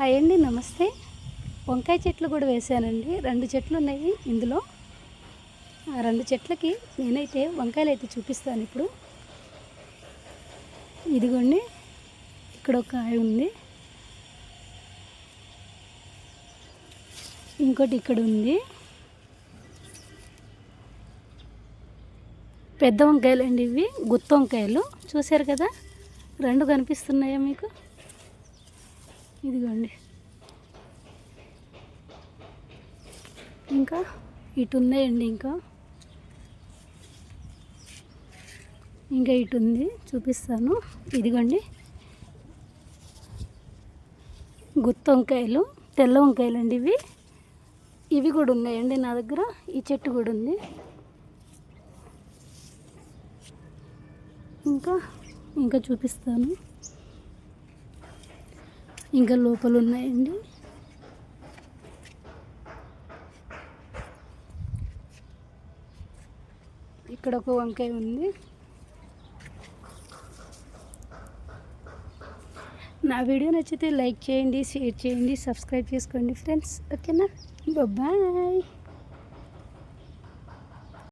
Hi అండి, నమస్తే. వంకాయ చెట్లు కూడా వేసానండి. 2 చెట్లు ఉన్నాయి ఇందులో. ఆ 2 చెట్లకి నేనైతే వంకాయలు అయితే చూపిస్తాను ఇప్పుడు. ఇదిగోండి, ఇక్కడ ఒక కాయ ఉంది, ఇంకోటి ఇక్కడ ఉంది. పెద్ద వంకాయలు అండి ఇవి, గుత్తి వంకాయలు. చూశారు కదా, 2 కనిపిస్తున్నాయా మీకు? ఇదిగోండి, ఇంకా ఇటు ఉన్నాయండి, ఇంకా ఇటు ఉంది, చూపిస్తాను. ఇదిగోండి, గుత్తి వంకాయలు, తెల్ల వంకాయలు అండి ఇవి కూడా ఉన్నాయండి నా దగ్గర. ఈ చెట్టు కూడా ఉంది. ఇంకా చూపిస్తాను. ఇంకా లోపల ఉన్నాయండి. ఇక్కడ ఒక వంకాయ ఉంది. నా వీడియో నచ్చితే లైక్ చేయండి, షేర్ చేయండి, సబ్స్క్రైబ్ చేసుకోండి ఫ్రెండ్స్. ఓకేనా? బాయ్.